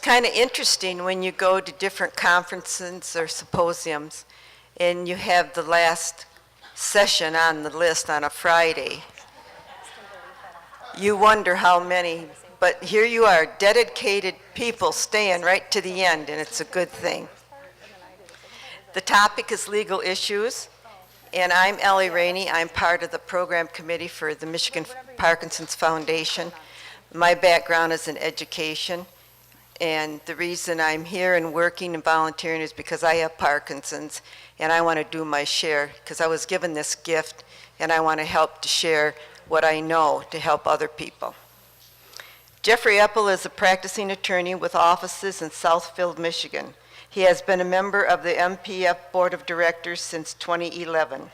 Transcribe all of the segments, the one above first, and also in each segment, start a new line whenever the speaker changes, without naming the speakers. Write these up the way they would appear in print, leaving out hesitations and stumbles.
kind of interesting when you go to different conferences or symposiums and you have the last session on the list on a Friday. You wonder how many, but here you are, dedicated people staying right to the end, and it's a good thing. The topic is legal issues, and I'm Ellie Rainey. I'm part of the program committee for the Michigan Parkinson's Foundation. My background is in education, and the reason I'm here and working and volunteering is because I have Parkinson's, and I want to do my share, because I was given this gift, and I want to help to share what I know to help other people. Jeffrey Appel is a practicing attorney with offices in Southfield, Michigan. He has been a member of the MPF Board of Directors since 2011.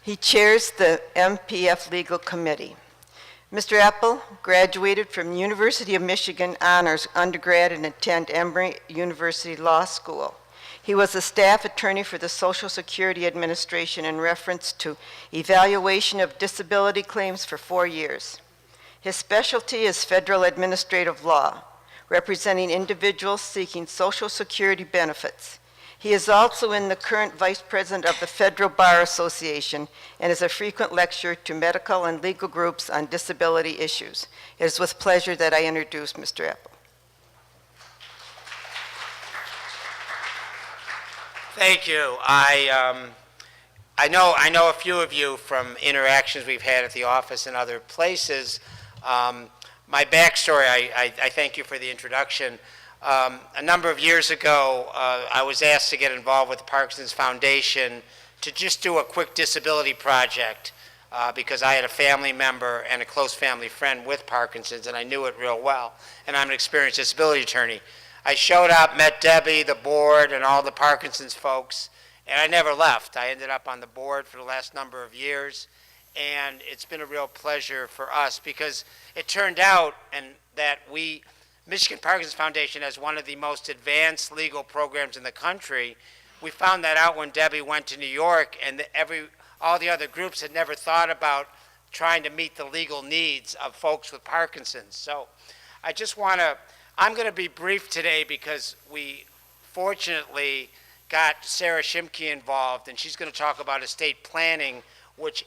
He chairs the MPF Legal Committee. Mr. Appel graduated from University of Michigan Honors undergrad and attended Emory University Law School. He was a staff attorney for the Social Security Administration in reference to evaluation of disability claims for 4 years. His specialty is federal administrative law, representing individuals seeking Social Security benefits. He is also the current vice president of the Federal Bar Association and is a frequent lecturer to medical and legal groups on disability issues. It is with pleasure that I introduce Mr. Appel.
Thank you. I know a few of you from interactions we've had at the office and other places. My backstory, I thank you for the introduction. A number of years ago, I was asked to get involved with the Parkinson's Foundation to just do a quick disability project because I had a family member and a close family friend with Parkinson's, and I knew it real well, and I'm an experienced disability attorney. I showed up, met Debbie, the board, and all the Parkinson's folks, and I never left. I ended up on the board for the last number of years, and it's been a real pleasure for us because it turned out that Michigan Parkinson's Foundation has one of the most advanced legal programs in the country. We found that out when Debbie went to New York, and all the other groups had never thought about trying to meet the legal needs of folks with Parkinson's. So I'm going to be brief today because we fortunately got Sara Schimke involved, and she's going to talk about estate planning, which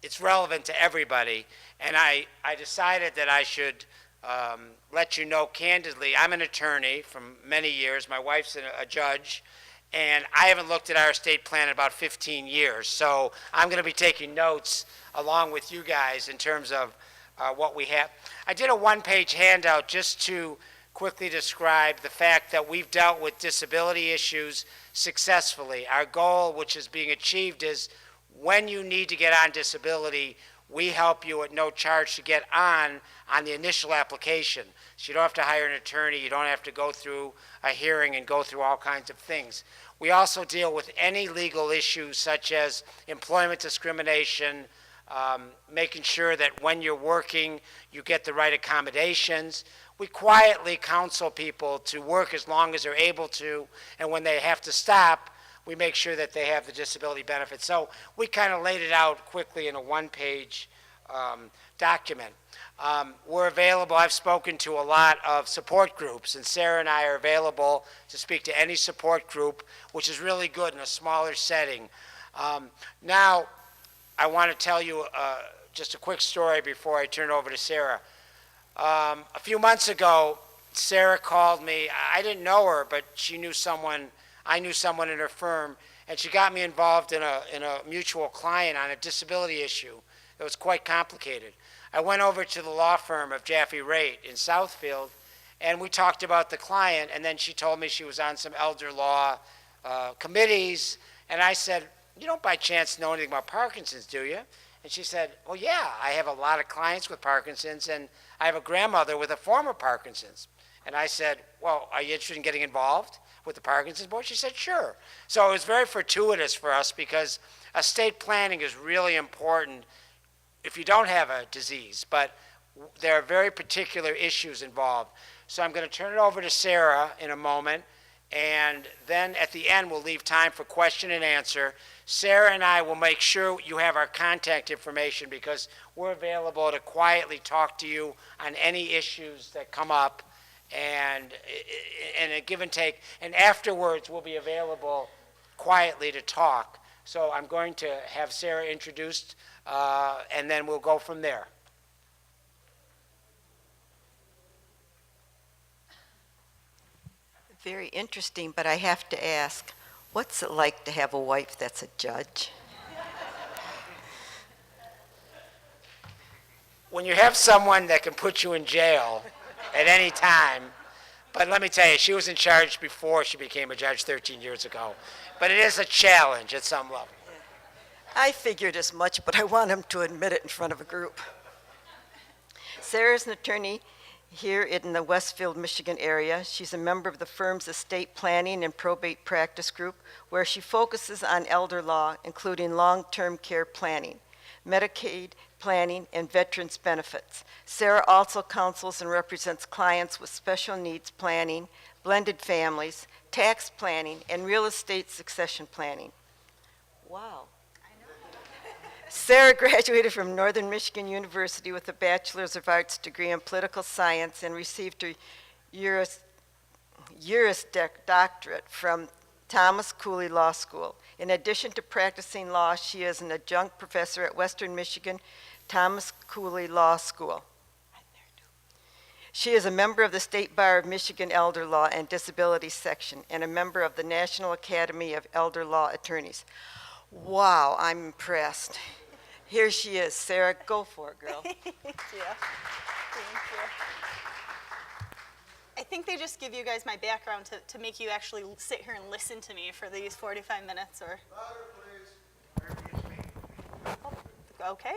it's relevant to everybody. And I decided that I should let you know candidly, I'm an attorney from many years. My wife's a judge, and I haven't looked at our estate plan in about 15 years. So I'm going to be taking notes along with you guys in terms of what we have. I did a one-page handout just to quickly describe the fact that we've dealt with disability issues successfully. Our goal, which is being achieved, is when you need to get on disability, we help you at no charge to get on the initial application. So you don't have to hire an attorney, you don't have to go through a hearing and go through all kinds of things. We also deal with any legal issues such as employment discrimination, making sure that when you're working, you get the right accommodations. We quietly counsel people to work as long as they're able to, and when they have to stop, we make sure that they have the disability benefits. So we kind of laid it out quickly in a one-page document. We're available. I've spoken to a lot of support groups, and Sara and I are available to speak to any support group, which is really good in a smaller setting. Now, I want to tell you just a quick story before I turn it over to Sara. A few months ago, Sara called me. I didn't know her, but she knew someone. I knew someone in her firm, and she got me involved in a mutual client on a disability issue that was quite complicated. I went over to the law firm of Jaffee Raitt in Southfield, and we talked about the client, and then she told me she was on some elder law committees, and I said, "You don't by chance know anything about Parkinson's, do you?" And she said, "Well, yeah, I have a lot of clients with Parkinson's, and I have a grandmother with a form of Parkinson's." And I said, "Well, are you interested in getting involved with the Parkinson's board?" She said, "Sure." So it was very fortuitous for us because estate planning is really important if you don't have a disease, but there are very particular issues involved. So I'm going to turn it over to Sara in a moment, and then at the end we'll leave time for question and answer. Sara and I will make sure you have our contact information because we're available to quietly talk to you on any issues that come up and a give and take. And afterwards, we'll be available quietly to talk. So I'm going to have Sara introduced, and then we'll go from there.
Very interesting, but I have to ask, what's it like to have a wife that's a judge?
When you have someone that can put you in jail at any time, but let me tell you, she was in charge before she became a judge 13 years ago. But it is a challenge at some level.
I figured as much, but I want him to admit it in front of a group. Sara's an attorney here in the Westfield, Michigan area. She's a member of the firm's estate planning and probate practice group, where she focuses on elder law, including long-term care planning, Medicaid planning, and veterans benefits. Sara also counsels and represents clients with special needs planning, blended families, tax planning, and real estate succession planning. Wow. Sara graduated from Northern Michigan University with a Bachelor's of Arts degree in political science and received her Juris Doctorate from Thomas Cooley Law School. In addition to practicing law, she is an adjunct professor at Western Michigan Thomas Cooley Law School. She is a member of the State Bar of Michigan Elder Law and Disability Section and a member of the National Academy of Elder Law Attorneys. Wow, I'm impressed. Here she is. Sara, go for it, girl.
Thank you. Thank you. I think they just give you guys my background to make you actually sit here and listen to me for these 45 minutes or... Okay.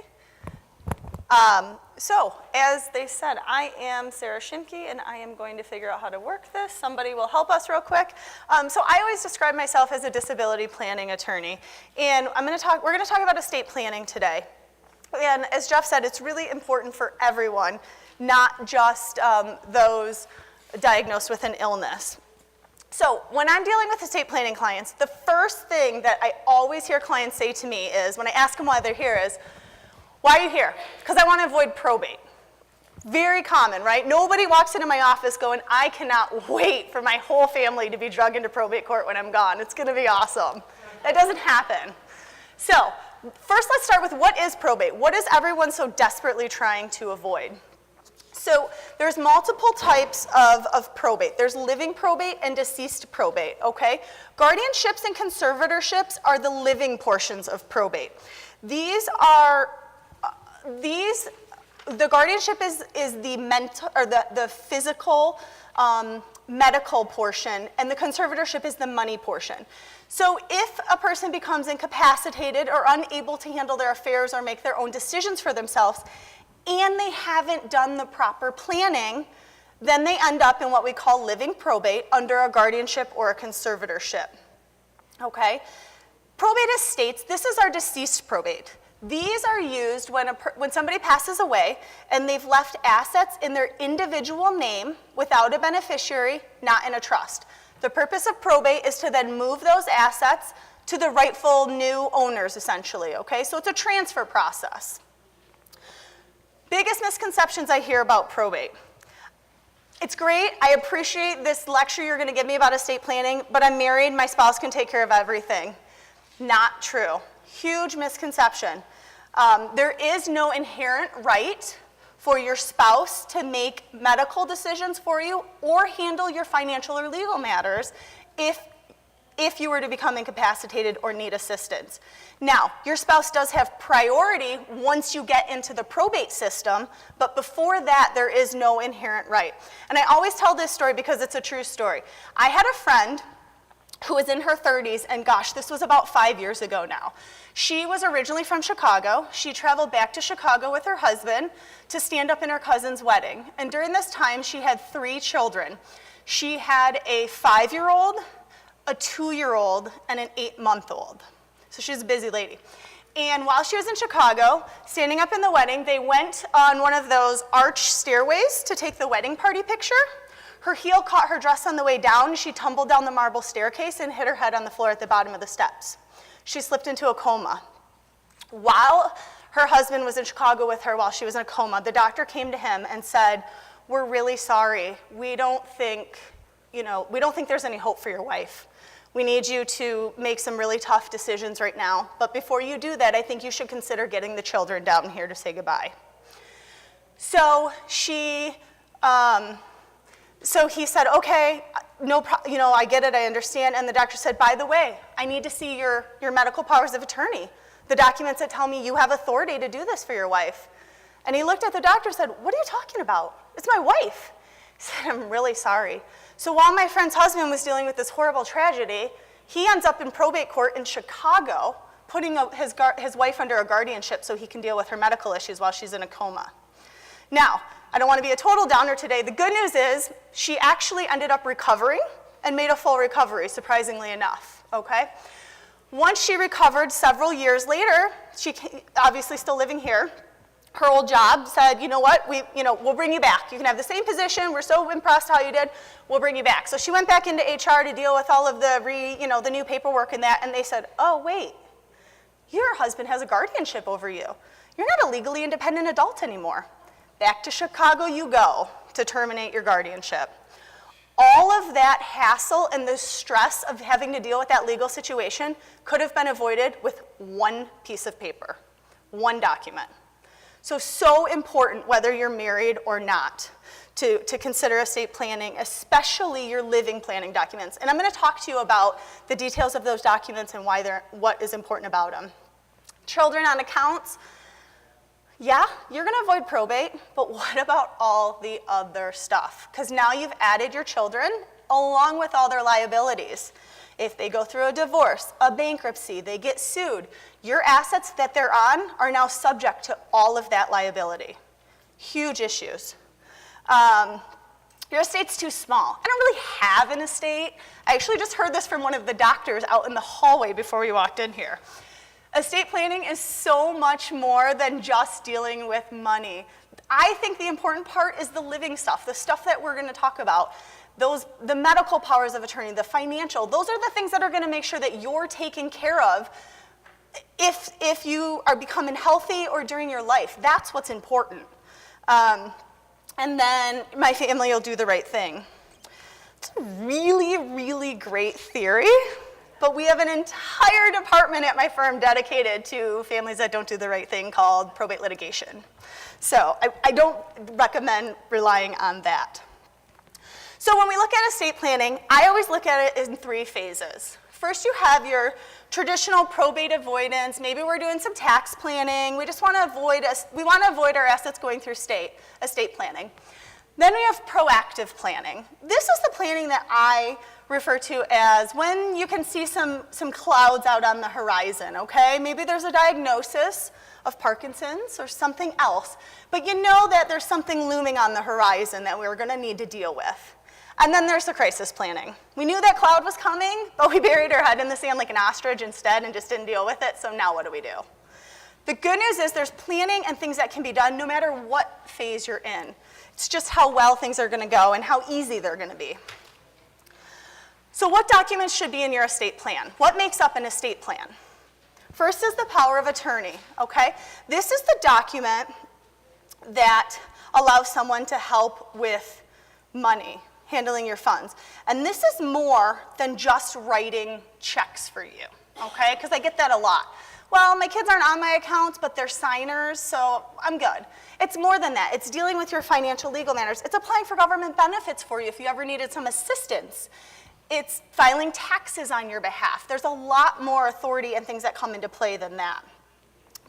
So, as they said, I am Sara Schimke, and I am going to figure out how to work this. Somebody will help us real quick. So I always describe myself as a disability planning attorney, and we're going to talk about estate planning today. And as Jeff said, it's really important for everyone, not just those diagnosed with an illness. So when I'm dealing with estate planning clients, the first thing that I always hear clients say to me is, when I ask them why they're here, is, why are you here? Because I want to avoid probate. Very common, right? Nobody walks into my office going, I cannot wait for my whole family to be drug into probate court when I'm gone. It's going to be awesome. That doesn't happen. So first, let's start with, what is probate? What is everyone so desperately trying to avoid? So there's multiple types of probate. There's living probate and deceased probate, okay? Guardianships and conservatorships are the living portions of probate. The guardianship is the mental or the physical, medical portion, and the conservatorship is the money portion. So if a person becomes incapacitated or unable to handle their affairs or make their own decisions for themselves, and they haven't done the proper planning, then they end up in what we call living probate under a guardianship or a conservatorship. Okay? Probate estates, this is our deceased probate. These are used when somebody passes away and they've left assets in their individual name without a beneficiary, not in a trust. The purpose of probate is to then move those assets to the rightful new owners, essentially, okay? So it's a transfer process. Biggest misconceptions I hear about probate. It's great, I appreciate this lecture you're gonna give me about estate planning, but I'm married, my spouse can take care of everything. Not true. Huge misconception. There is no inherent right for your spouse to make medical decisions for you or handle your financial or legal matters if you were to become incapacitated or need assistance. Now, your spouse does have priority once you get into the probate system, but before that, there is no inherent right. And I always tell this story because it's a true story. I had a friend who was in her 30s, and gosh, this was about 5 years ago now. She was originally from Chicago. She traveled back to Chicago with her husband to stand up in her cousin's wedding. And during this time, she had 3 children. She had a 5-year-old, a 2-year-old, and an 8-month-old. So she's a busy lady. And while she was in Chicago, standing up in the wedding, they went on one of those arch stairways to take the wedding party picture. Her heel caught her dress on the way down. She tumbled down the marble staircase and hit her head on the floor at the bottom of the steps. she slipped into a coma. While her husband was in Chicago with her while she was in a coma, the doctor came to him and said, "We're really sorry. We don't think there's any hope for your wife. We need you to make some really tough decisions right now. But before you do that, I think you should consider getting the children down here to say goodbye." So he said, "Okay, I get it, I understand." And the doctor said, "By the way, I need to see your medical powers of attorney, the documents that tell me you have authority to do this for your wife." And he looked at the doctor and said, "What are you talking about? It's my wife." He said, "I'm really sorry." So while my friend's husband was dealing with this horrible tragedy, he ends up in probate court in Chicago, putting his wife under a guardianship so he can deal with her medical issues while she's in a coma. Now, I don't want to be a total downer today. The good news is she actually ended up recovering and made a full recovery, surprisingly enough, okay? Once she recovered several years later, she obviously still living here, her old job said, "You know what, we'll bring you back. You can have the same position. We're so impressed how you did. We'll bring you back." So she went back into HR to deal with all of the new paperwork and that, and they said, "Oh, wait, your husband has a guardianship over you. You're not a legally independent adult anymore. Back to Chicago you go to terminate your guardianship." All of that hassle and the stress of having to deal with that legal situation could have been avoided with one piece of paper, one document. So important, whether you're married or not, to consider estate planning, especially your living planning documents. And I'm going to talk to you about the details of those documents and what is important about them. Children on accounts, yeah, you're going to avoid probate, but what about all the other stuff? Because now you've added your children along with all their liabilities. If they go through a divorce, a bankruptcy, they get sued, your assets that they're on are now subject to all of that liability. Huge issues. Your estate's too small. I don't really have an estate. I actually just heard this from one of the doctors out in the hallway before we walked in here. Estate planning is so much more than just dealing with money. I think the important part is the living stuff, the stuff that we're going to talk about. The medical powers of attorney, the financial, those are the things that are going to make sure that you're taken care of if you are becoming healthy or during your life. That's what's important. And then my family will do the right thing. It's a really, really great theory, but we have an entire department at my firm dedicated to families that don't do the right thing called probate litigation. So I don't recommend relying on that. So when we look at estate planning, I always look at it in 3 phases. First, you have your traditional probate avoidance. Maybe we're doing some tax planning. We just want to avoid our assets going through estate planning. Then we have proactive planning. This is the planning that I refer to as when you can see some clouds out on the horizon, okay? Maybe there's a diagnosis of Parkinson's or something else, but you know that there's something looming on the horizon that we're going to need to deal with. And then there's the crisis planning. We knew that cloud was coming, but we buried our head in the sand like an ostrich instead and just didn't deal with it, so now what do we do? The good news is there's planning and things that can be done no matter what phase you're in. It's just how well things are going to go and how easy they're going to be. So what documents should be in your estate plan? What makes up an estate plan? First is the power of attorney, okay? This is the document that allows someone to help with money, handling your funds. And this is more than just writing checks for you, okay? Because I get that a lot. Well, my kids aren't on my accounts, but they're signers, so I'm good. It's more than that. It's dealing with your financial legal matters. It's applying for government benefits for you if you ever needed some assistance. It's filing taxes on your behalf. There's a lot more authority and things that come into play than that.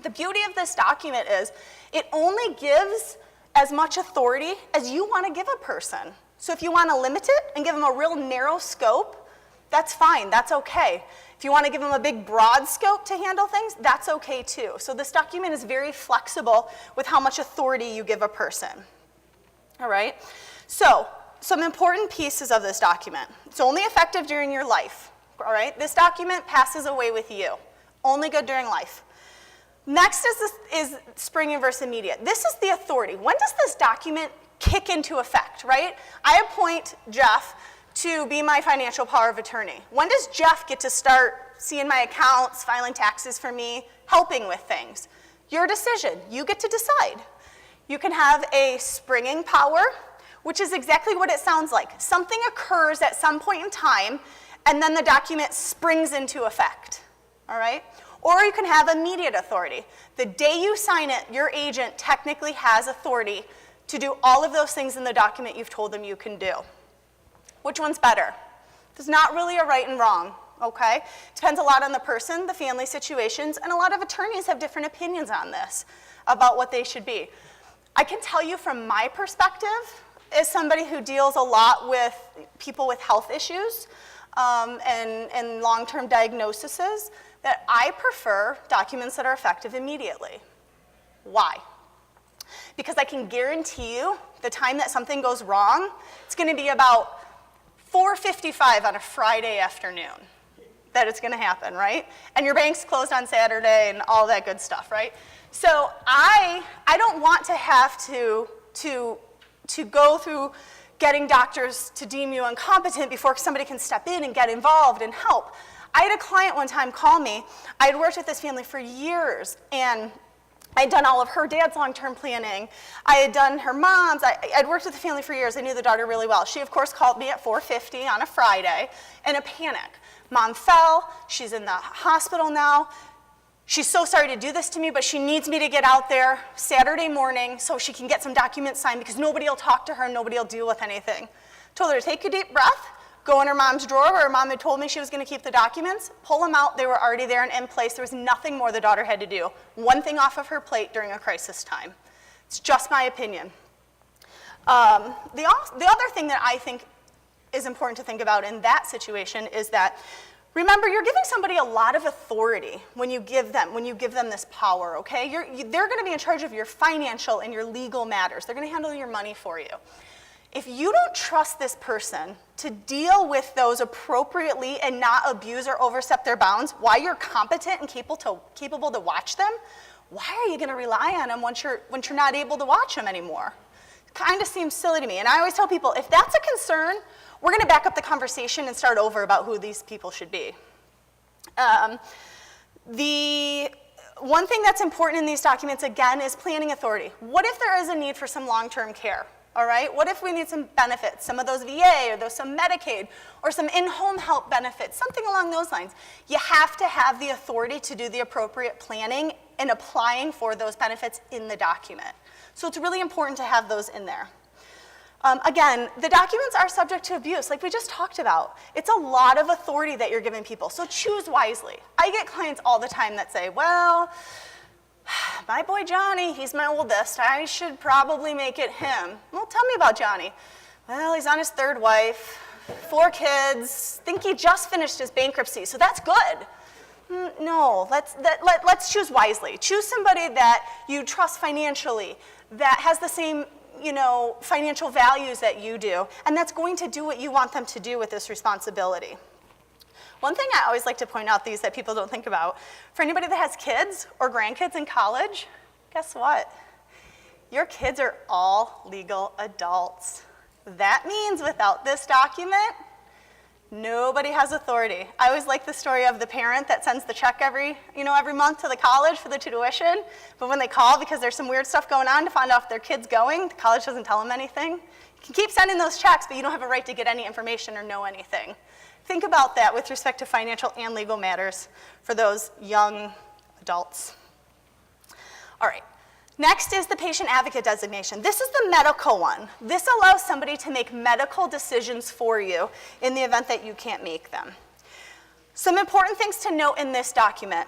The beauty of this document is it only gives as much authority as you want to give a person. So if you want to limit it and give them a real narrow scope, that's fine, that's okay. If you want to give them a big broad scope to handle things, that's okay too. So this document is very flexible with how much authority you give a person. All right, so some important pieces of this document. It's only effective during your life, all right? This document passes away with you, only good during life. Next is spring versus immediate. This is the authority. When does this document kick into effect, right? I appoint Jeff to be my financial power of attorney. When does Jeff get to start seeing my accounts, filing taxes for me, helping with things. Your decision. You get to decide. You can have a springing power, which is exactly what it sounds like. Something occurs at some point in time, and then the document springs into effect, all right? Or you can have immediate authority. The day you sign it, your agent technically has authority to do all of those things in the document you've told them you can do. Which one's better? There's not really a right and wrong, okay? Depends a lot on the person, the family situations, and a lot of attorneys have different opinions on this about what they should be. I can tell you from my perspective, as somebody who deals a lot with people with health issues and long-term diagnoses, that I prefer documents that are effective immediately. Why? Because I can guarantee you the time that something goes wrong, it's going to be about 4:55 on a Friday afternoon that it's going to happen, right? And your bank's closed on Saturday and all that good stuff, right? So I don't want to have to go through getting doctors to deem you incompetent before somebody can step in and get involved and help. I had a client one time call me. I had worked with this family for years, and I had done all of her dad's long-term planning. I had done her mom's. I'd worked with the family for years. I knew the daughter really well. She, of course, called me at 4:50 on a Friday in a panic. Mom fell. She's in the hospital now. She's so sorry to do this to me, but she needs me to get out there Saturday morning so she can get some documents signed because nobody will talk to her and nobody will deal with anything. Told her to take a deep breath, go in her mom's drawer where her mom had told me she was going to keep the documents, pull them out. They were already there and in place. There was nothing more the daughter had to do. One thing off of her plate during a crisis time. It's just my opinion. The other thing that I think is important to think about in that situation is that, remember, you're giving somebody a lot of authority when you give them this power, okay? They're going to be in charge of your financial and your legal matters. They're going to handle your money for you. If you don't trust this person to deal with those appropriately and not abuse or overstep their bounds while you're competent and capable to watch them, why are you going to rely on them once you're not able to watch them anymore? It kind of seems silly to me. And I always tell people, if that's a concern, we're going to back up the conversation and start over about who these people should be. The one thing that's important in these documents, again, is planning authority. What if there is a need for some long-term care? All right, what if we need some benefits, some of those VA or some Medicaid or some in-home help benefits, something along those lines? You have to have the authority to do the appropriate planning and applying for those benefits in the document. So it's really important to have those in there. Again, the documents are subject to abuse, like we just talked about. It's a lot of authority that you're giving people, so choose wisely. I get clients all the time that say, well, my boy Johnny, he's my oldest. I should probably make it him. Well, tell me about Johnny. Well, he's on his third wife, 4 kids, think he just finished his bankruptcy, so that's good. No, let's choose wisely. Choose somebody that you trust financially, that has the same financial values that you do, and that's going to do what you want them to do with this responsibility. One thing I always like to point out that people don't think about, for anybody that has kids or grandkids in college, guess what? Your kids are all legal adults. That means without this document, nobody has authority. I always like the story of the parent that sends the check every month to the college for the tuition, but when they call because there's some weird stuff going on to find out if their kid's going, the college doesn't tell them anything. You can keep sending those checks, but you don't have a right to get any information or know anything. Think about that with respect to financial and legal matters for those young adults. All right. Next is the patient advocate designation. This is the medical one. This allows somebody to make medical decisions for you in the event that you can't make them. Some important things to note in this document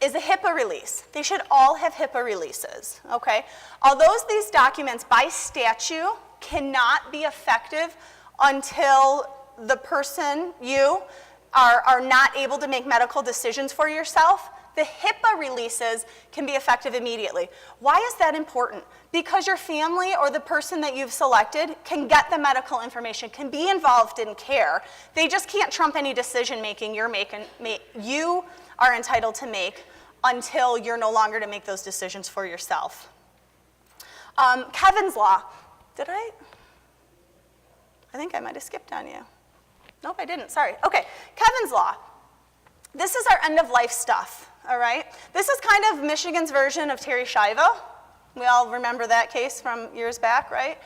is a HIPAA release. They should all have HIPAA releases, okay? Although these documents by statute cannot be effective until the person, you, are not able to make medical decisions for yourself, the HIPAA releases can be effective immediately. Why is that important? Because your family or the person that you've selected can get the medical information, can be involved in care. They just can't trump any decision making you are entitled to make until you're no longer to make those decisions for yourself. Kevin's Law. Did I think I might have skipped on you. Nope, I didn't, sorry. Okay, Kevin's Law. This is our end-of-life stuff, all right? This is kind of Michigan's version of Terry Schiavo. We all remember that case from years back, right?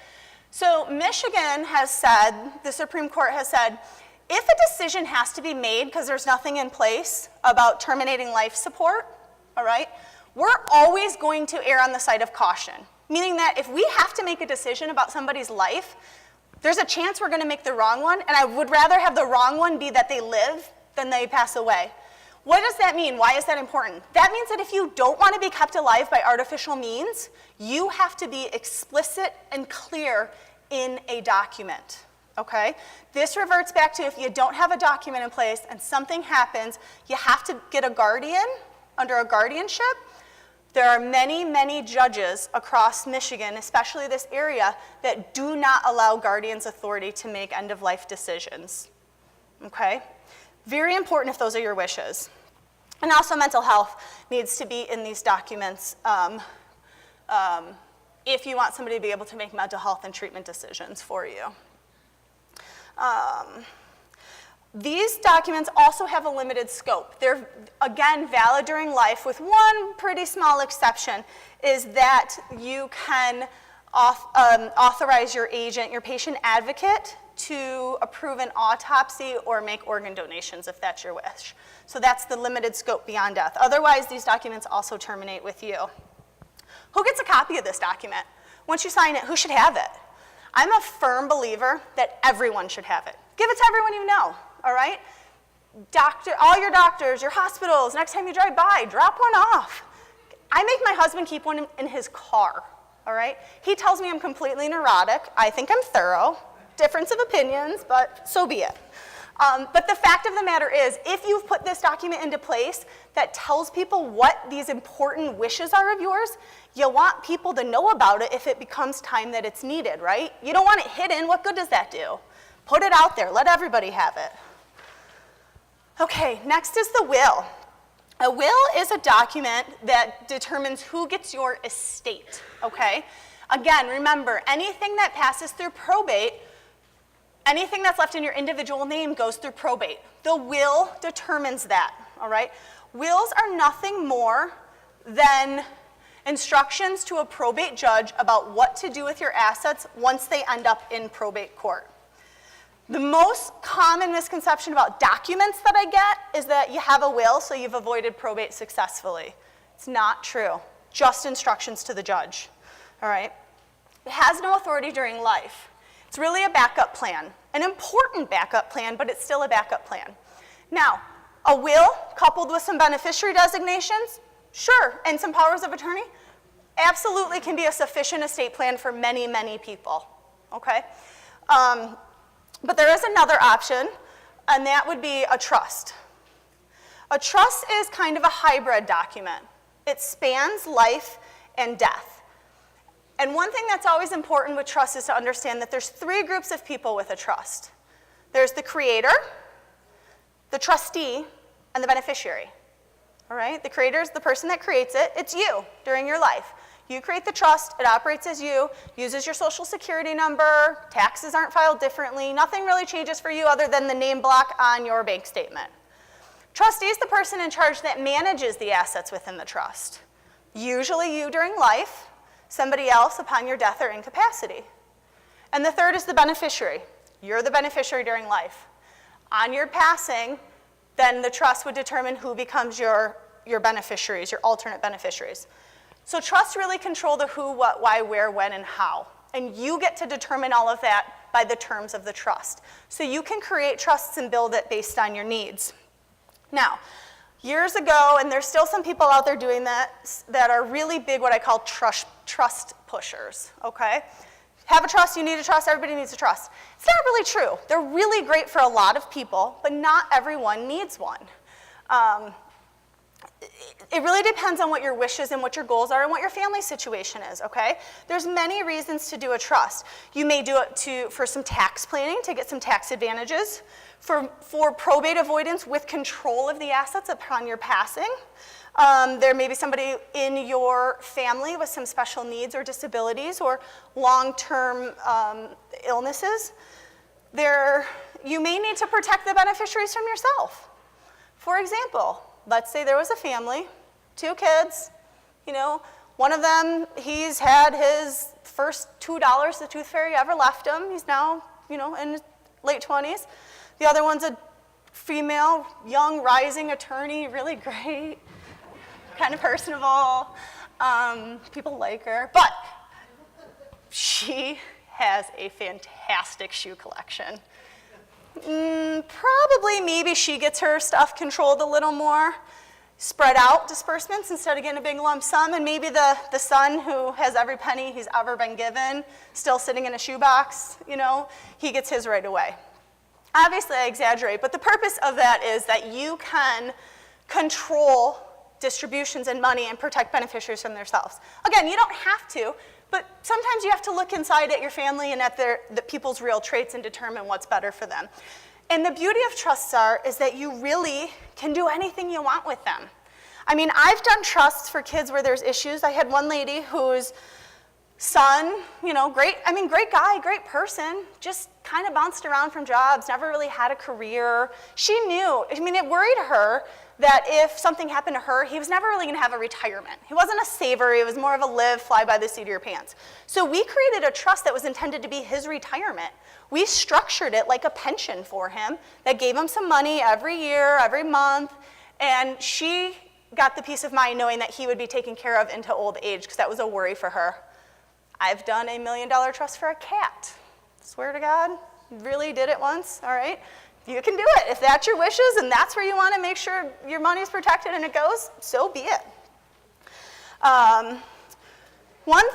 So Michigan has said, the Supreme Court has said, if a decision has to be made because there's nothing in place about terminating life support, all right, we're always going to err on the side of caution, meaning that if we have to make a decision about somebody's life, there's a chance we're going to make the wrong one, and I would rather have the wrong one be that they live than they pass away. What does that mean? Why is that important? That means that if you don't want to be kept alive by artificial means, you have to be explicit and clear in a document, okay? This reverts back to if you don't have a document in place and something happens, you have to get a guardian under a guardianship. There are many, many judges across Michigan, especially this area, that do not allow guardians authority to make end-of-life decisions, okay? Very important if those are your wishes. And also mental health needs to be in these documents if you want somebody to be able to make mental health and treatment decisions for you. These documents also have a limited scope. They're, again, valid during life with one pretty small exception, is that you can authorize your agent, your patient advocate, to approve an autopsy or make organ donations if that's your wish. So that's the limited scope beyond death. Otherwise, these documents also terminate with you. Who gets a copy of this document? Once you sign it, who should have it? I'm a firm believer that everyone should have it. Give it to everyone you know, all right? All your doctors, your hospitals, next time you drive by, drop one off. I make my husband keep one in his car, all right? He tells me I'm completely neurotic. I think I'm thorough. Difference of opinions, but so be it. But the fact of the matter is, if you've put this document into place that tells people what these important wishes are of yours, you want people to know about it if it becomes time that it's needed, right? You don't want it hidden. What good does that do? Put it out there. Let everybody have it. Okay, next is the will. A will is a document that determines who gets your estate, okay? Again, remember, anything that passes through probate, anything that's left in your individual name goes through probate. The will determines that, all right? Wills are nothing more than instructions to a probate judge about what to do with your assets once they end up in probate court. The most common misconception about documents that I get is that you have a will, so you've avoided probate successfully. It's not true. Just instructions to the judge, all right? It has no authority during life. It's really a backup plan, an important backup plan, but it's still a backup plan. Now, a will coupled with some beneficiary designations, sure, and some powers of attorney, absolutely can be a sufficient estate plan for many, many people, okay? But there is another option, and that would be a trust. A trust is kind of a hybrid document. It spans life and death. And one thing that's always important with trust is to understand that there's three groups of people with a trust. There's the creator, the trustee, and the beneficiary. All right? The creator is the person that creates it. It's you during your life. You create the trust, it operates as you, uses your social security number, taxes aren't filed differently, nothing really changes for you other than the name block on your bank statement. Trustee is the person in charge that manages the assets within the trust. Usually you during life, somebody else upon your death or incapacity. And the third is the beneficiary. You're the beneficiary during life. On your passing, then the trust would determine who becomes your beneficiaries, your alternate beneficiaries. So trusts really control the who, what, why, where, when, and how. And you get to determine all of that by the terms of the trust. So you can create trusts and build it based on your needs. Now, years ago, and there's still some people out there doing that are really big what I call trust pushers, okay? Have a trust, you need a trust, everybody needs a trust. It's not really true. They're really great for a lot of people, but not everyone needs one. It really depends on what your wishes and what your goals are and what your family situation is, okay? There's many reasons to do a trust. You may do it for some tax planning to get some tax advantages, for probate avoidance with control of the assets upon your passing. There may be somebody in your family with some special needs or disabilities or long-term illnesses. You may need to protect the beneficiaries from yourself. For example, let's say there was a family, 2 kids, you know, one of them, he's had his first $2 the tooth fairy ever left him. He's now, you know, in his late 20s. The other one's a female, young, rising attorney, really great, kind of personable. People like her, but she has a fantastic shoe collection. Probably, maybe she gets her stuff controlled a little more, spread out disbursements instead of getting a big lump sum, and maybe the son who has every penny he's ever been given, still sitting in a shoebox, you know, he gets his right away. Obviously, I exaggerate, but the purpose of that is that you can control distributions and money and protect beneficiaries from themselves. Again, you don't have to, but sometimes you have to look inside at your family and at the people's real traits and determine what's better for them. And the beauty of trusts is that you really can do anything you want with them. I mean, I've done trusts for kids where there's issues. I had one lady whose son, you know, great guy, great person, just kind of bounced around from jobs, never really had a career. She knew, I mean, it worried her that if something happened to her, he was never really gonna have a retirement. He wasn't a saver, he was more of a live, fly by the seat of your pants. So we created a trust that was intended to be his retirement. We structured it like a pension for him that gave him some money every year, every month, and she got the peace of mind knowing that he would be taken care of into old age, because that was a worry for her. I've done a $1 million trust for a cat. Swear to God, really did it once, all right? You can do it. If that's your wishes and that's where you want to make sure your money's protected and it goes, so be it. One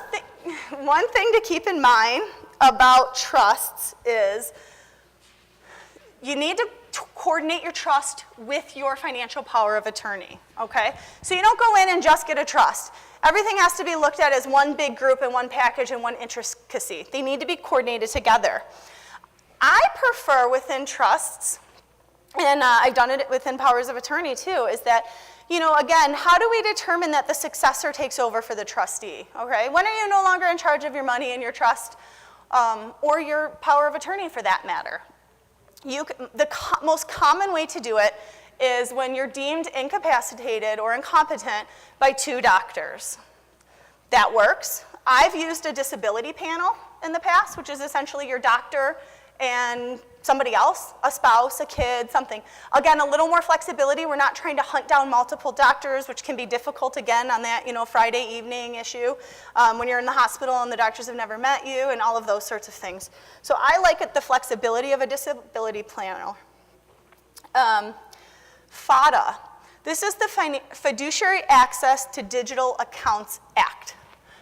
thing to keep in mind about trusts is you need to coordinate your trust with your financial power of attorney, okay? So you don't go in and just get a trust. Everything has to be looked at as one big group and one package and one intricacy. They need to be coordinated together. I prefer within trusts, and I've done it within powers of attorney too, is that, you know, again, how do we determine that the successor takes over for the trustee, okay? When are you no longer in charge of your money in your trust, or your power of attorney for that matter? The most common way to do it is when you're deemed incapacitated or incompetent by 2 doctors. That works. I've used a disability panel in the past, which is essentially your doctor and somebody else, a spouse, a kid, something. Again, a little more flexibility. We're not trying to hunt down multiple doctors, which can be difficult, again, on that, you know, Friday evening issue, when you're in the hospital and the doctors have never met you and all of those sorts of things. So I like the flexibility of a disability panel. FADA. This is the Fiduciary Access to Digital Accounts Act.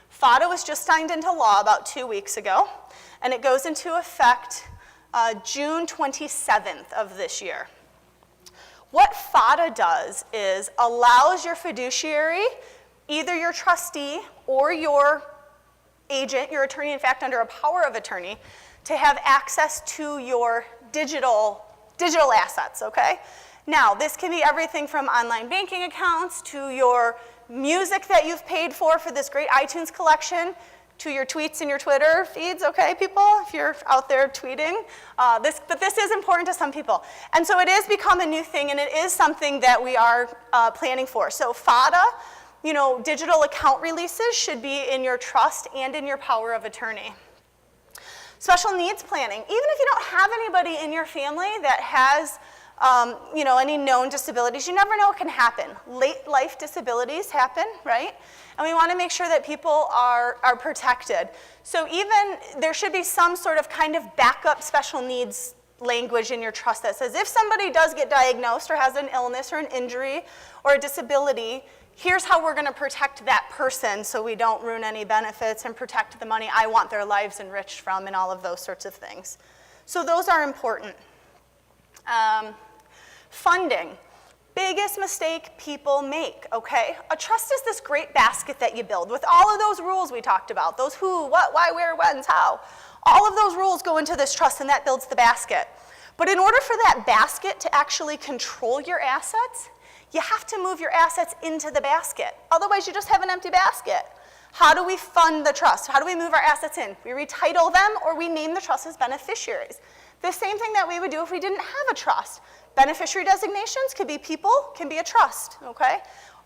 FADA was just signed into law about 2 weeks ago, and it goes into effect June 27th of this year. What FADA does is allows your fiduciary, either your trustee or your agent, your attorney, in fact, under a power of attorney, to have access to your digital assets, okay? Now, this can be everything from online banking accounts to your music that you've paid for this great iTunes collection, to your tweets and your Twitter feeds, okay, people, if you're out there tweeting. But this is important to some people. And so it has become a new thing, and it is something that we are planning for. So FADA, you know, digital account releases should be in your trust and in your power of attorney. Special needs planning. Even if you don't have anybody in your family that has you know, any known disabilities, you never know what can happen. Late life disabilities happen, right? And we want to make sure that people are protected. So even there should be some sort of kind of backup special needs language in your trust that says if somebody does get diagnosed or has an illness or an injury or a disability, here's how we're going to protect that person so we don't ruin any benefits and protect the money I want their lives enriched from and all of those sorts of things. So those are important. Funding. Biggest mistake people make, okay? A trust is this great basket that you build with all of those rules we talked about, those who, what, why, where, when's, how. All of those rules go into this trust and that builds the basket. But in order for that basket to actually control your assets, you have to move your assets into the basket. Otherwise, you just have an empty basket. How do we fund the trust? How do we move our assets in? We retitle them or we name the trust as beneficiaries. The same thing that we would do if we didn't have a trust. Beneficiary designations could be people, can be a trust, okay?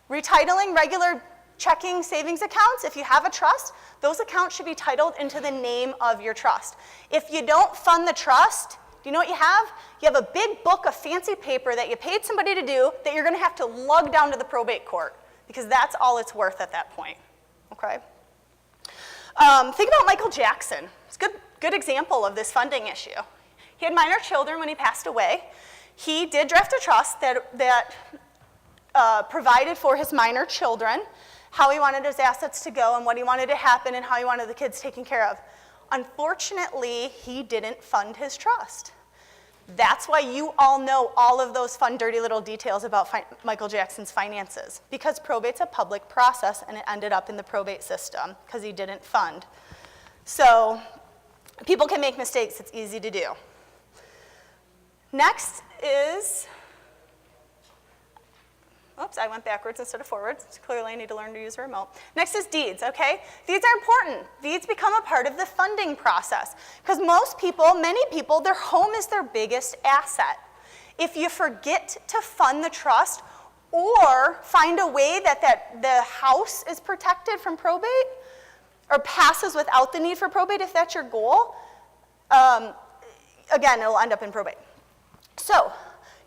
Retitling regular checking savings accounts, if you have a trust, those accounts should be titled into the name of your trust. If you don't fund the trust, do you know what you have? You have a big book of fancy paper that you paid somebody to do that you're gonna have to lug down to the probate court because that's all it's worth at that point, okay? Think about Michael Jackson. It's a good example of this funding issue. He had minor children when he passed away. He did draft a trust that provided for his minor children how he wanted his assets to go and what he wanted to happen and how he wanted the kids taken care of. Unfortunately, he didn't fund his trust. That's why you all know all of those fun, dirty little details about Michael Jackson's finances, because probate's a public process and it ended up in the probate system because he didn't fund. So people can make mistakes, it's easy to do. Next is, oops, I went backwards instead of forwards. So clearly I need to learn to use a remote. Next is deeds, okay? Deeds are important. Deeds become a part of the funding process because most people, many people, their home is their biggest asset. If you forget to fund the trust or find a way that the house is protected from probate or passes without the need for probate, if that's your goal, again, it'll end up in probate. So,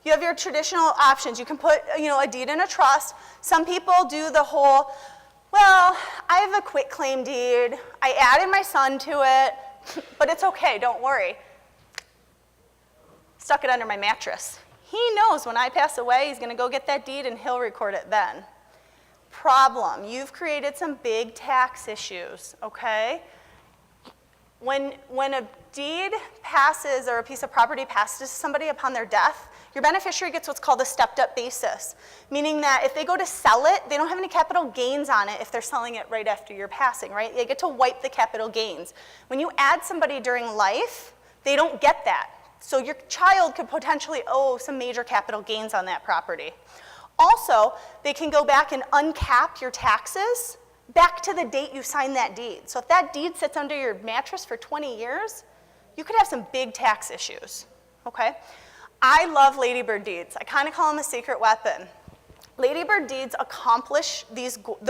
you have your traditional options. You can put, a deed in a trust. Some people do the whole, well, I have a quitclaim deed. I added my son to it, but it's okay, don't worry. Stuck it under my mattress. He knows when I pass away, he's gonna go get that deed and he'll record it then. Problem, you've created some big tax issues, okay? When a deed passes or a piece of property passes to somebody upon their death, your beneficiary gets what's called a stepped-up basis, meaning that if they go to sell it, they don't have any capital gains on it if they're selling it right after your passing, right? They get to wipe the capital gains. When you add somebody during life, they don't get that. So your child could potentially owe some major capital gains on that property. Also, they can go back and uncap your taxes back to the date you signed that deed. So if that deed sits under your mattress for 20 years, you could have some big tax issues, okay? I love ladybird deeds. I kind of call them a secret weapon. Ladybird deeds accomplish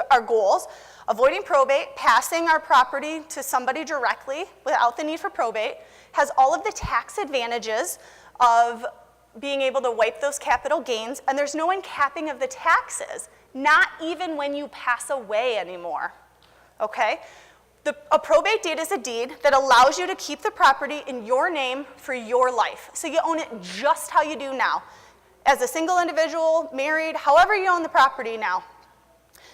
our goals, avoiding probate, passing our property to somebody directly without the need for probate, has all of the tax advantages of being able to wipe those capital gains, and there's no uncapping of the taxes, not even when you pass away anymore, okay? A probate deed is a deed that allows you to keep the property in your name for your life. So you own it just how you do now. As a single individual, married, however you own the property now.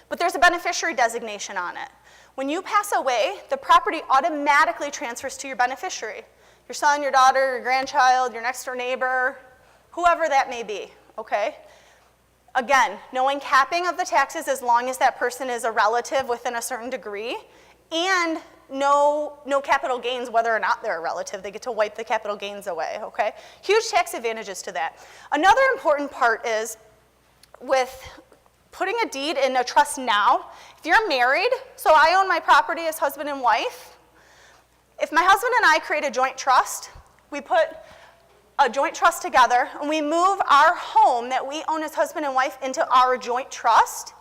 But there's a beneficiary designation on it. When you pass away, the property automatically transfers to your beneficiary. Your son, your daughter, your grandchild, your next door neighbor, whoever that may be, okay? Again, no uncapping of the taxes as long as that person is a relative within a certain degree, and no capital gains whether or not they're a relative. They get to wipe the capital gains away, okay? Huge tax advantages to that. Another important part is with putting a deed in a trust now, if you're married, so I own my property as husband and wife, if my husband and I create a joint trust, we put a joint trust together and we move our home that we own as husband and wife into our joint trust,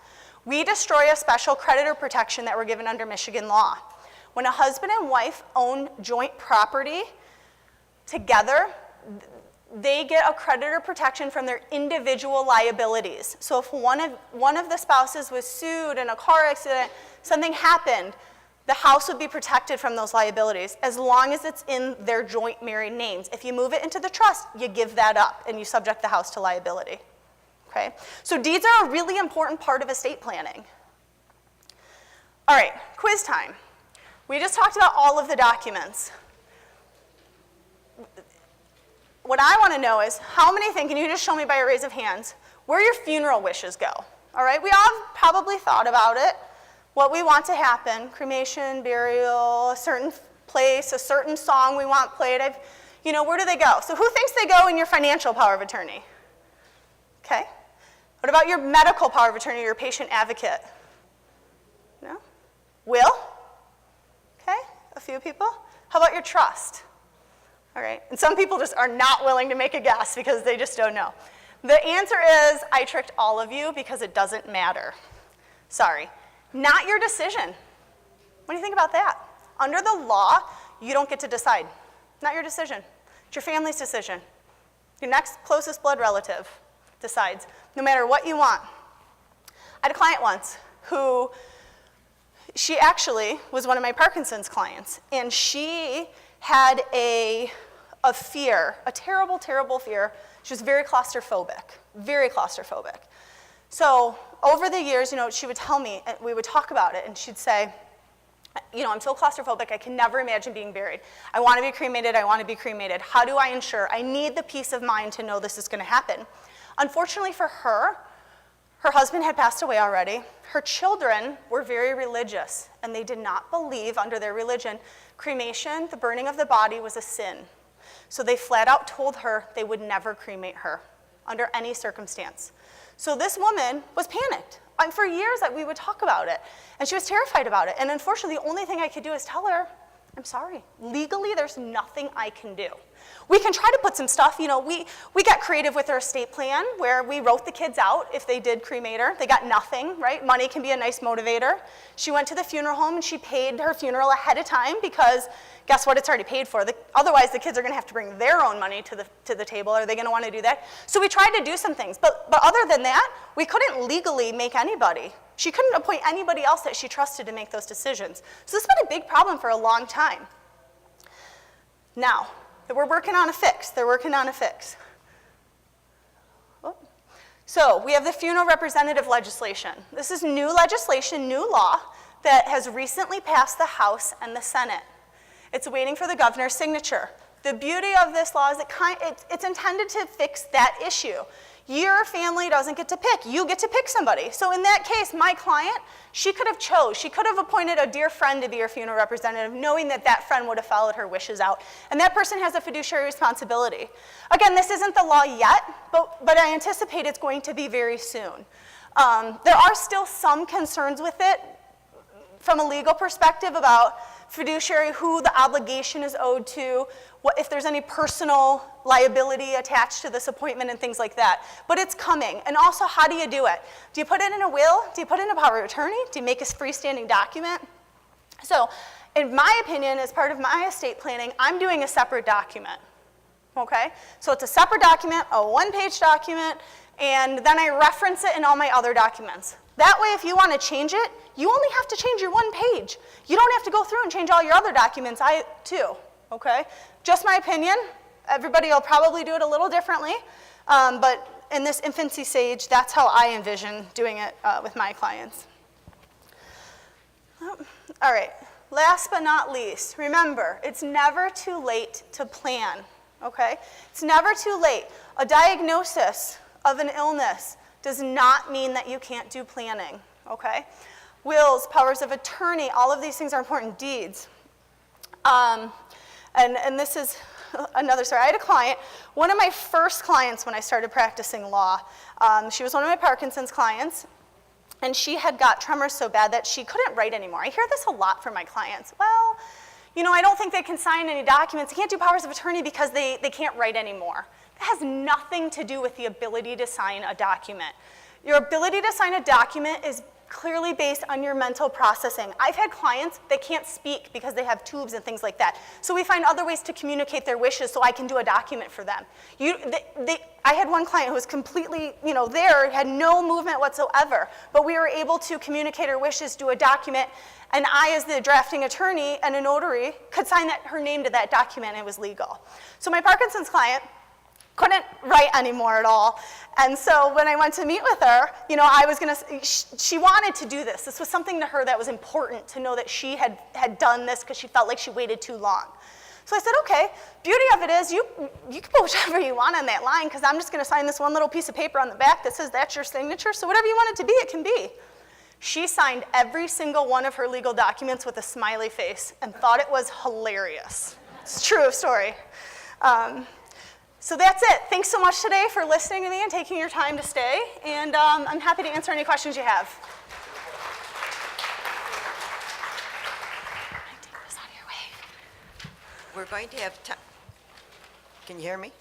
we destroy a special creditor protection that we're given under Michigan law. When a husband and wife own joint property together, they get a creditor protection from their individual liabilities. So if one of the spouses was sued in a car accident, something happened, the house would be protected from those liabilities as long as it's in their joint married names. If you move it into the trust, you give that up and you subject the house to liability. Okay? So deeds are a really important part of estate planning. All right, quiz time. We just talked about all of the documents. What I want to know is how many think, can you just show me by a raise of hands, where your funeral wishes go? All right, we all probably thought about it, what we want to happen, cremation, burial, a certain place, a certain song we want played. Where do they go? So who thinks they go in your financial power of attorney? Okay. What about your medical power of attorney, your patient advocate? No? Will? Okay, a few people. How about your trust? All right, and some people just are not willing to make a guess because they just don't know. The answer is, I tricked all of you because it doesn't matter. Sorry, not your decision. What do you think about that? Under the law, you don't get to decide. Not your decision. It's your family's decision. Your next closest blood relative decides, no matter what you want. I had a client once who, she actually was one of my Parkinson's clients, and she had a fear, a terrible, terrible fear. She was very claustrophobic, very claustrophobic. So over the years, she would tell me, and we would talk about it, and she'd say, I'm so claustrophobic, I can never imagine being buried. I want to be cremated, I want to be cremated. How do I ensure? I need the peace of mind to know this is going to happen. Unfortunately for her, her husband had passed away already. Her children were very religious, and they did not believe under their religion cremation, the burning of the body, was a sin. So they flat out told her they would never cremate her under any circumstance. So this woman was panicked. For years we would talk about it, and she was terrified about it. And unfortunately, the only thing I could do is tell her, I'm sorry. Legally, there's nothing I can do. We can try to put some stuff, we got creative with our estate plan where we wrote the kids out if they did cremate her. They got nothing, right? Money can be a nice motivator. She went to the funeral home and she paid her funeral ahead of time because guess what? It's already paid for. Otherwise, the kids are going to have to bring their own money to the table. Are they going to want to do that? So we tried to do some things. But other than that, we couldn't legally make anybody. She couldn't appoint anybody else that she trusted to make those decisions. So this has been a big problem for a long time. Now, we're working on a fix. They're working on a fix. So we have the funeral representative legislation. This is new legislation, new law, that has recently passed the House and the Senate. It's waiting for the governor's signature. The beauty of this law is it's intended to fix that issue. Your family doesn't get to pick. You get to pick somebody. So in that case, my client, she could have chose. She could have appointed a dear friend to be her funeral representative, knowing that that friend would have followed her wishes out. And that person has a fiduciary responsibility. Again, this isn't the law yet, but I anticipate it's going to be very soon. There are still some concerns with it from a legal perspective about fiduciary, who the obligation is owed to, if there's any personal liability attached to this appointment and things like that. But it's coming. And also, how do you do it? Do you put it in a will? Do you put it in a power of attorney? Do you make a freestanding document? So, in my opinion, as part of my estate planning, I'm doing a separate document. Okay? So it's a separate document, a one-page document, and then I reference it in all my other documents. That way, if you want to change it, you only have to change your one page. You don't have to go through and change all your other documents, too, okay? Just my opinion. Everybody will probably do it a little differently, but in this infancy stage, that's how I envision doing it with my clients. All right, last but not least, remember, it's never too late to plan, okay? It's never too late. A diagnosis of an illness does not mean that you can't do planning, okay? Wills, powers of attorney, all of these things are important. Deeds. And this is another story. I had a client, one of my first clients when I started practicing law. She was one of my Parkinson's clients, and she had got tremors so bad that she couldn't write anymore. I hear this a lot from my clients. Well, I don't think they can sign any documents. They can't do powers of attorney because they can't write anymore. That has nothing to do with the ability to sign a document. Your ability to sign a document is clearly based on your mental processing. I've had clients that can't speak because they have tubes and things like that. So we find other ways to communicate their wishes so I can do a document for them. I had one client who was completely, there, had no movement whatsoever, but we were able to communicate her wishes, do a document, and I, as the drafting attorney and a notary, could sign her name to that document, and it was legal. So my Parkinson's client couldn't write anymore at all. And so when I went to meet with her, she wanted to do this. This was something to her that was important to know that she had done this because she felt like she waited too long. So I said, okay, beauty of it is you can put whichever you want on that line because I'm just going to sign this one little piece of paper on the back that says that's your signature. So whatever you want it to be, it can be. She signed every single one of her legal documents with a smiley face and thought it was hilarious. It's a true story. So that's it. Thanks so much today for listening to me and taking your time to stay. And I'm happy to answer any questions you have.
we're going to have time. Can you hear me?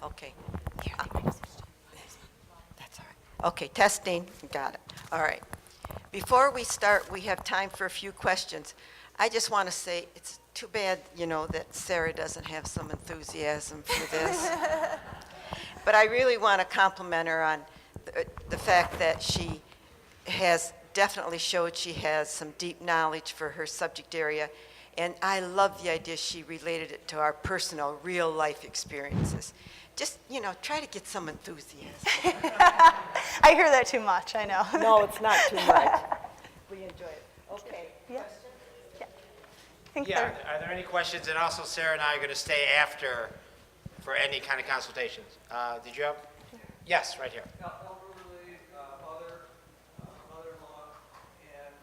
Okay. That's all right. Okay, testing, got it. All right. Before we start, we have time for a few questions. I just want to say it's too bad, that Sara doesn't have some enthusiasm for this. But I really want to compliment her on the fact that she has definitely showed she has some deep knowledge for her subject area. And I love the idea she related it to our personal, real life experiences. Just, try to get some enthusiasm.
I hear that too much, I know.
No, it's not too much. We enjoy it. Okay.
Yeah. Yeah. I think
Yeah,
there-
are there any questions? And also Sarah and I are going to stay after for any kind of consultations. Did you have? Yes, right here.
Elderly mother-in-law, and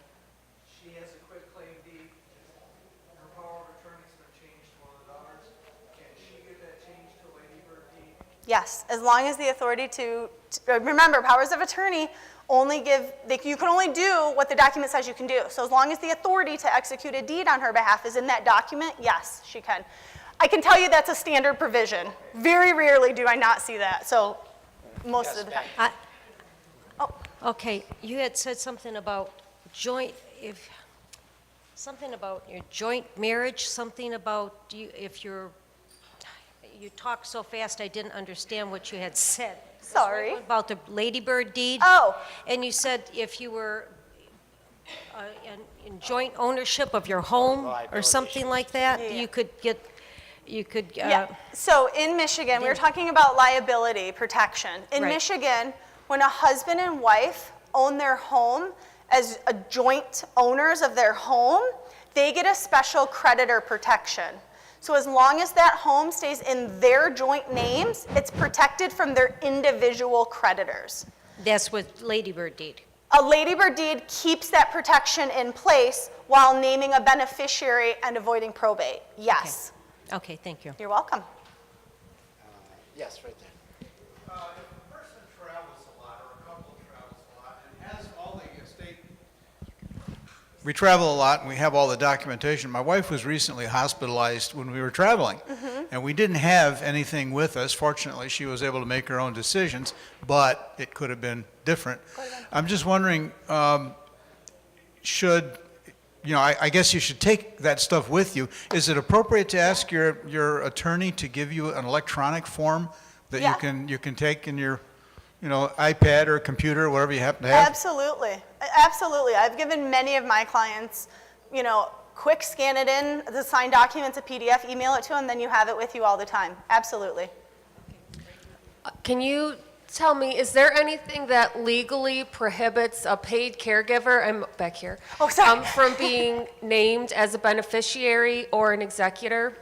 she has a quit claim deed. Her power of attorney's been changed to one of the daughters. Can she get that changed to Lady Bird deed?
Yes, as long as the authority remember, powers of attorney you can only do what the document says you can do. So as long as the authority to execute a deed on her behalf is in that document, yes, she can. I can tell you that's a standard provision. Very rarely do I not see that, so most of the time.
Okay, you had said something about something about your joint marriage, something about you talked so fast I didn't understand what you had said.
Sorry.
About the Lady Bird deed?
Oh.
And you said if you were in joint ownership of your home or something like that,
Yeah.
you could
Yeah. So in Michigan, we were talking about liability protection. In
Right.
Michigan, when a husband and wife own their home as a joint owners of their home, they get a special creditor protection. So as long as that home stays in their joint names, it's protected from their individual creditors.
That's with Lady Bird deed.
A Lady Bird deed keeps that protection in place while naming a beneficiary and avoiding probate. Yes.
Okay, thank you.
You're welcome.
Yes, right there.
If a person travels a lot, or a couple travels a lot, and has all the estate... We travel a lot, and we have all the documentation. My wife was recently hospitalized when we were traveling, and we didn't have anything with us. Fortunately, she was able to make her own decisions, but it could have been different. I'm just wondering, I guess you should take that stuff with you. Is it appropriate to ask your attorney to give you an electronic form that
Yeah.
you can take in your, iPad or computer, or whatever you happen to have?
Absolutely. Absolutely. I've given many of my clients, quick scan it in, the signed documents, a PDF, email it to them, then you have it with you all the time. Absolutely.
Can you tell me, is there anything that legally prohibits a paid caregiver, I'm back here,
Oh, sorry.
from being named as a beneficiary or an executor?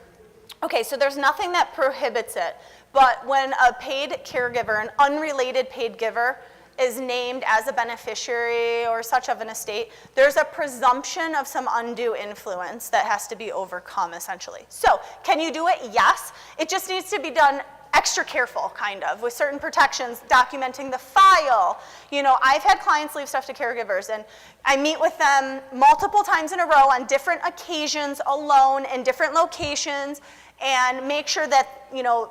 Okay, so there's nothing that prohibits it, but when a paid caregiver, an unrelated paid giver, is named as a beneficiary or such of an estate, there's a presumption of some undue influence that has to be overcome, essentially. So, can you do it? Yes. It just needs to be done extra careful, kind of, with certain protections, documenting the file. I've had clients leave stuff to caregivers, and I meet with them multiple times in a row on different occasions, alone, in different locations, and make sure that,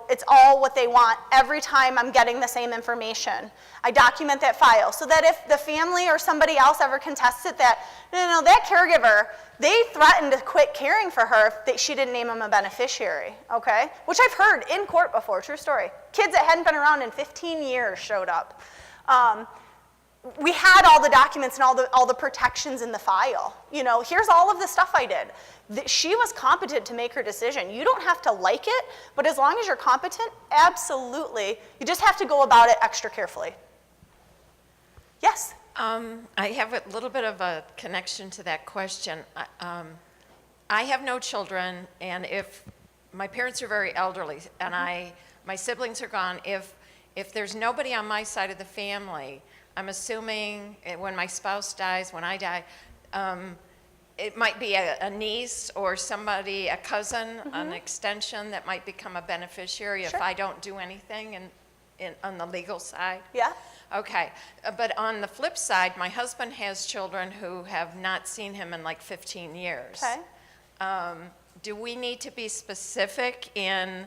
it's all what they want every time I'm getting the same information. I document that file so that if the family or somebody else ever contests it that, no, that caregiver, they threatened to quit caring for her if she didn't name them a beneficiary, okay? Which I've heard in court before, true story. Kids that hadn't been around in 15 years showed up. We had all the documents and all the protections in the file. Here's all of the stuff I did. She was competent to make her decision. You don't have to like it, but as long as you're competent, absolutely. You just have to go about it extra carefully. Yes?
I have a little bit of a connection to that question. I have no children, and if my parents are very elderly, and my siblings are gone, if there's nobody on my side of the family, I'm assuming when my spouse dies, when I die, it might be a niece or somebody, a cousin, an extension that might become a beneficiary if
Sure.
I don't do anything on the legal side.
Yeah?
Okay, but on the flip side, my husband has children who have not seen him in like 15 years.
Okay.
do we need to be specific in,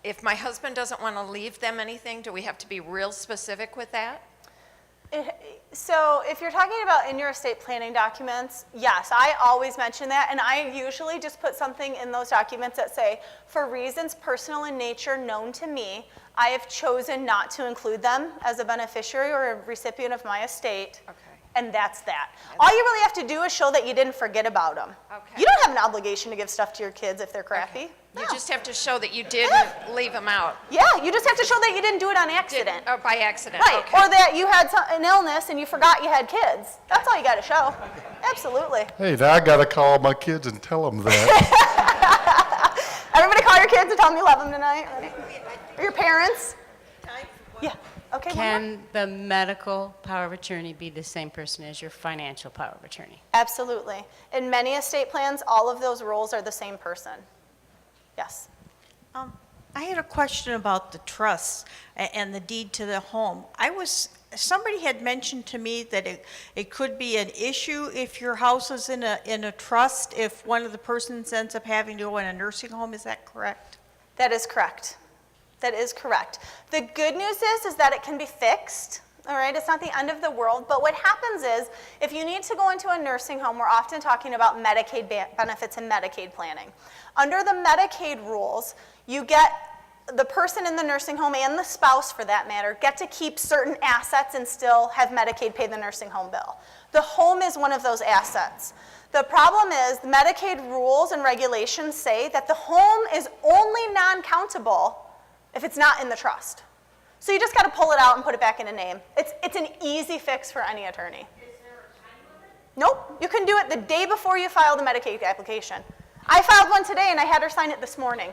if my husband doesn't want to leave them anything, do we have to be real specific with that?
So if you're talking about in your estate planning documents, yes, I always mention that, and I usually just put something in those documents that say, for reasons personal in nature known to me, I have chosen not to include them as a beneficiary or a recipient of my estate.
Okay.
And that's that. All you really have to do is show that you didn't forget about them.
Okay.
You don't have an obligation to give stuff to your kids if they're crappy.
You
No.
just have to show that you didn't leave them out.
Yeah, you just have to show that you didn't do it on accident.
Oh, by accident.
Right,
Okay.
or that you had an illness and you forgot you had kids. That's all you got to show. Absolutely.
Hey, now I gotta call my kids and tell them that.
Everybody call your kids and tell them you love them tonight. Right? Or your parents. Yeah, okay. one more.
Can the medical power of attorney be the same person as your financial power of attorney?
Absolutely. In many estate plans, all of those roles are the same person. Yes.
I had a question about the trust and the deed to the home. Somebody had mentioned to me that it could be an issue if your house is in a trust, if one of the persons ends up having to go in a nursing home. Is that correct?
That is correct. That is correct. The good news is that it can be fixed. All right, it's not the end of the world, but what happens is if you need to go into a nursing home, we're often talking about Medicaid benefits and Medicaid planning. Under the Medicaid rules, you get the person in the nursing home and the spouse, for that matter, get to keep certain assets and still have Medicaid pay the nursing home bill. The home is one of those assets. The problem is the Medicaid rules and regulations say that the home is only non-countable if it's not in the trust. So you just got to pull it out and put it back in a name. It's an easy fix for any attorney. Is there a time limit? Nope. You can do it the day before you file the Medicaid application. I filed one today and I had her sign it this morning.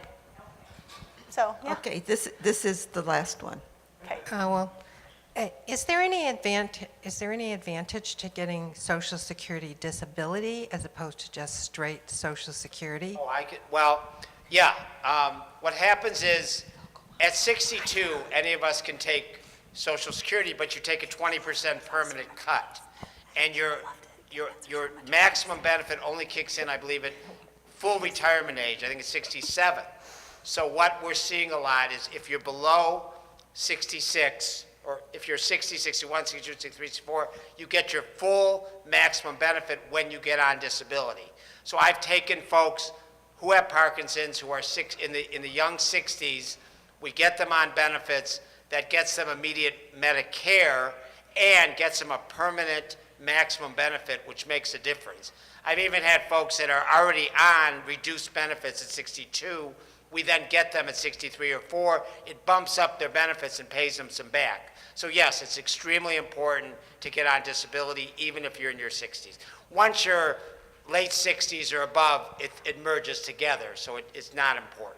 So, yeah.
Okay, this is the last one.
Okay.
Is there any advantage to getting Social Security disability as opposed to just straight Social Security?
Oh, yeah. What happens is, at 62, any of us can take Social Security, but you take a 20% permanent cut. And your maximum benefit only kicks in, I believe, at full retirement age. I think it's 67. So what we're seeing a lot is if you're below 66, or if you're 60, 61, 62, 63, 64, you get your full maximum benefit when you get on disability. So I've taken folks who have Parkinson's, who are in the young 60s, we get them on benefits that gets them immediate Medicare and gets them a permanent maximum benefit, which makes a difference. I've even had folks that are already on reduced benefits at 62. We then get them at 63 or 4. It bumps up their benefits and pays them some back. So yes, it's extremely important to get on disability, even if you're in your 60s. Once you're late 60s or above, it merges together, so it's not important.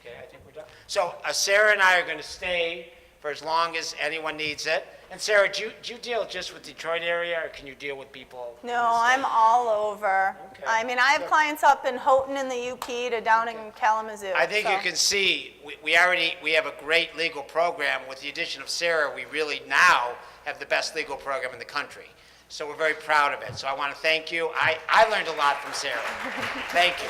Okay, I think we're done. So Sarah and I are going to stay for as long as anyone needs it. And Sarah, do you deal just with Detroit area, or can you deal with people?
No, I'm all over.
Okay.
I mean, I have clients up in Houghton in the UP to down in Kalamazoo.
I think
so.
you can see we have a great legal program. With the addition of Sara, we really now have the best legal program in the country. So we're very proud of it. So I want to thank you. I learned a lot from Sara. Thank you.